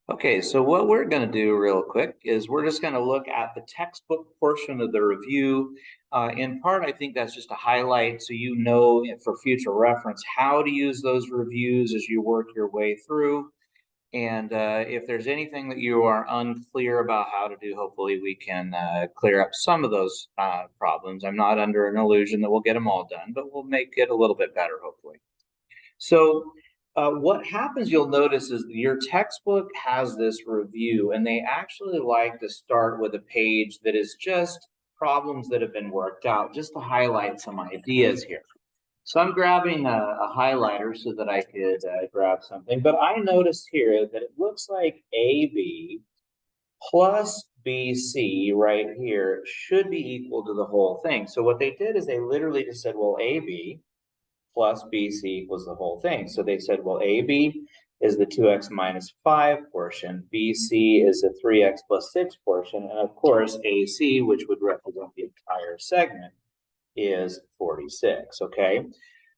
Okay, so what we're going to do real quick is we're just going to look at the textbook portion of the review. In part, I think that's just a highlight so you know for future reference how to use those reviews as you work your way through. And if there's anything that you are unclear about how to do, hopefully we can clear up some of those problems. I'm not under an illusion that we'll get them all done, but we'll make it a little bit better, hopefully. So what happens, you'll notice, is your textbook has this review, and they actually like to start with a page that is just problems that have been worked out, just to highlight some ideas here. So I'm grabbing a highlighter so that I could grab something, but I noticed here that it looks like AB plus BC right here should be equal to the whole thing. So what they did is they literally just said, well, AB plus BC equals the whole thing. So they said, well, AB is the 2x minus 5 portion, BC is the 3x plus 6 portion, and of course, AC, which would represent the entire segment, is 46, okay?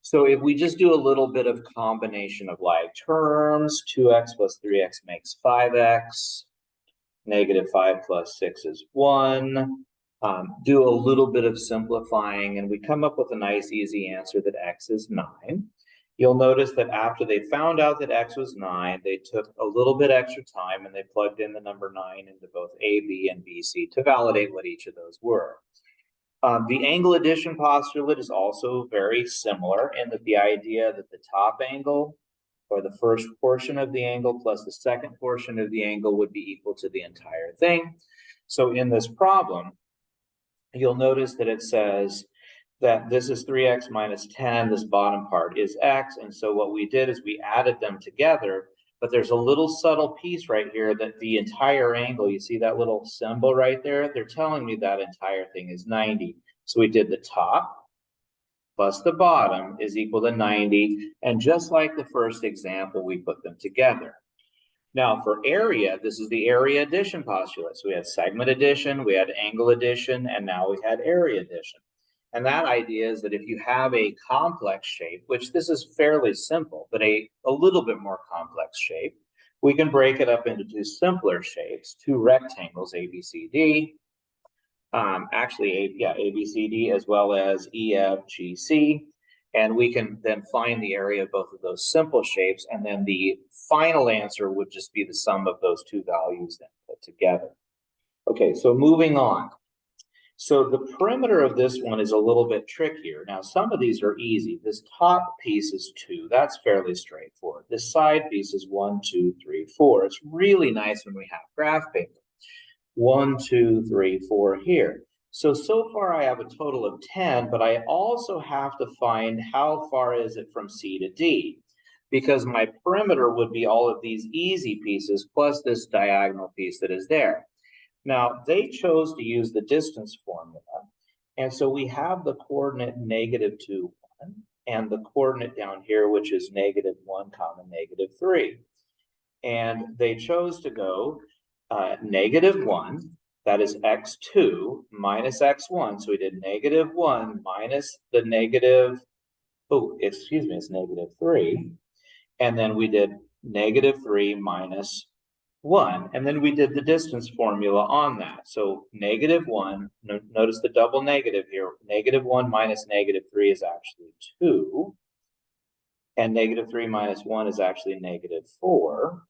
So if we just do a little bit of combination of like terms, 2x plus 3x makes 5x, negative 5 plus 6 is 1, do a little bit of simplifying, and we come up with a nice easy answer that x is 9. You'll notice that after they found out that x was 9, they took a little bit extra time and they plugged in the number 9 into both A, B, and BC to validate what each of those were. The angle addition postulate is also very similar in that the idea that the top angle or the first portion of the angle plus the second portion of the angle would be equal to the entire thing. So in this problem, you'll notice that it says that this is 3x minus 10, this bottom part is x, and so what we did is we added them together, but there's a little subtle piece right here that the entire angle, you see that little symbol right there? They're telling me that entire thing is 90. So we did the top plus the bottom is equal to 90, and just like the first example, we put them together. Now for area, this is the area addition postulate. So we had segment addition, we had angle addition, and now we had area addition. And that idea is that if you have a complex shape, which this is fairly simple, but a little bit more complex shape, we can break it up into two simpler shapes, two rectangles, ABCD, ABCD as well as EFGC. And we can then find the area of both of those simple shapes, and then the final answer would just be the sum of those two values then put together. Okay, so moving on. So the perimeter of this one is a little bit trickier. Now, some of these are easy. This top piece is 2. That's fairly straightforward. This side piece is 1, 2, 3, 4. It's really nice when we have graph paper. 1, 2, 3, 4 here. So far I have a total of 10, but I also have to find how far is it from C to D, because my perimeter would be all of these easy pieces plus this diagonal piece that is there. Now, they chose to use the distance formula, and so we have the coordinate negative 2, 1, and the coordinate down here, which is negative 1, comma, negative 3. And they chose to go negative 1, that is x2 minus x1. So we did negative 1 minus the negative, it's negative 3. And then we did negative 3 minus 1. And then we did the distance formula on that. So negative 1, notice the double negative here. Negative 1 minus negative 3 is actually 2. And negative 3 minus 1 is actually negative 4.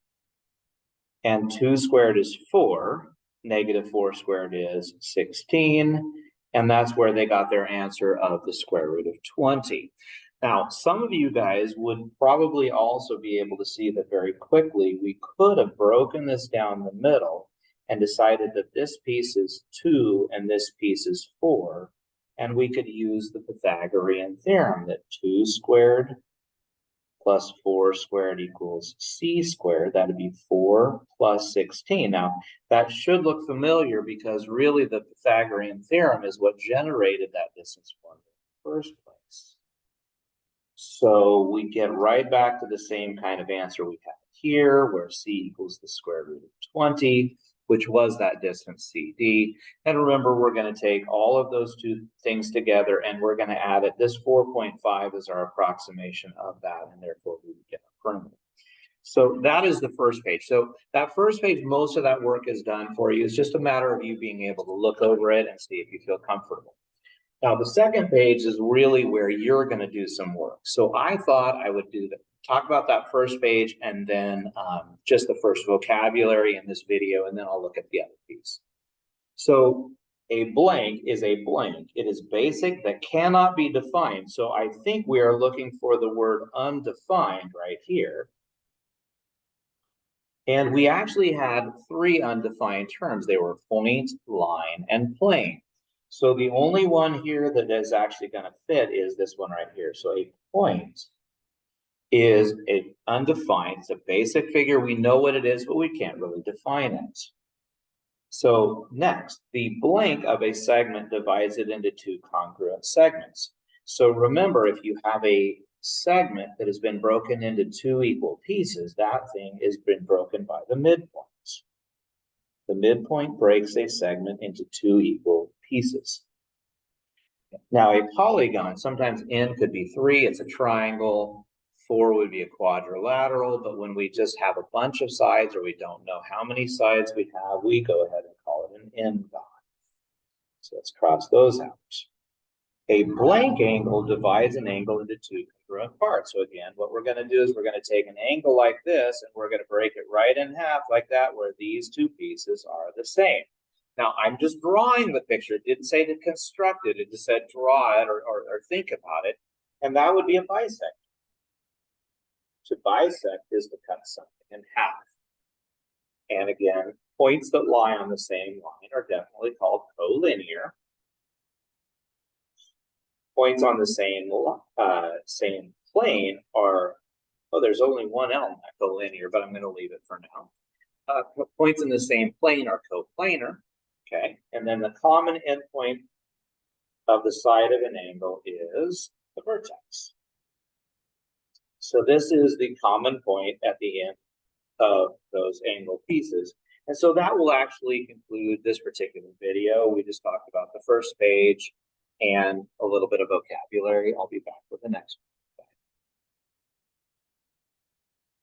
And 2 squared is 4. Negative 4 squared is 16. And that's where they got their answer of the square root of 20. Now, some of you guys would probably also be able to see that very quickly we could have broken this down the middle and decided that this piece is 2 and this piece is 4. And we could use the Pythagorean theorem that 2 squared plus 4 squared equals c squared. That would be 4 plus 16. Now, that should look familiar because really the Pythagorean theorem is what generated that distance formula in the first place. So we get right back to the same kind of answer we have here, where c equals the square root of 20, which was that distance CD. And remember, we're going to take all of those two things together and we're going to add it. This 4.5 is our approximation of that, and therefore we would get a perimeter. So that is the first page. So that first page, most of that work is done for you. It's just a matter of you being able to look over it and see if you feel comfortable. Now, the second page is really where you're going to do some work. So I thought I would talk about that first page and then just the first vocabulary in this video, and then I'll look at the other piece. So a blank is a blank. It is basic that cannot be defined. So I think we are looking for the word undefined right here. And we actually had 3 undefined terms. They were point, line, and plane. So the only one here that is actually going to fit is this one right here. So a point is a undefined. It's a basic figure. We know what it is, but we can't really define it. So next, the blank of a segment divides it into 2 congruent segments. So remember, if you have a segment that has been broken into 2 equal pieces, that thing has been broken by the midpoint. The midpoint breaks a segment into 2 equal pieces. Now, a polygon, sometimes n could be 3, it's a triangle. 4 would be a quadrilateral, but when we just have a bunch of sides or we don't know how many sides we have, we go ahead and call it an n-gon. So let's cross those out. A blank angle divides an angle into 2 congruent parts. So again, what we're going to do is we're going to take an angle like this and we're going to break it right in half like that, where these 2 pieces are the same. Now, I'm just drawing the picture. It didn't say to construct it. It just said draw it or think about it. And that would be a bisect. To bisect is to cut something in half. And again, points that lie on the same line are definitely called colinear. Points on the same plane are, oh, there's only one L in that colinear, but I'm going to leave it for now. Points in the same plane are coplanar, okay? And then the common endpoint of the side of an angle is the vertex. So this is the common point at the end of those angle pieces. And so that will actually conclude this particular video. We just talked about the first page and a little bit of vocabulary. I'll be back with the next one.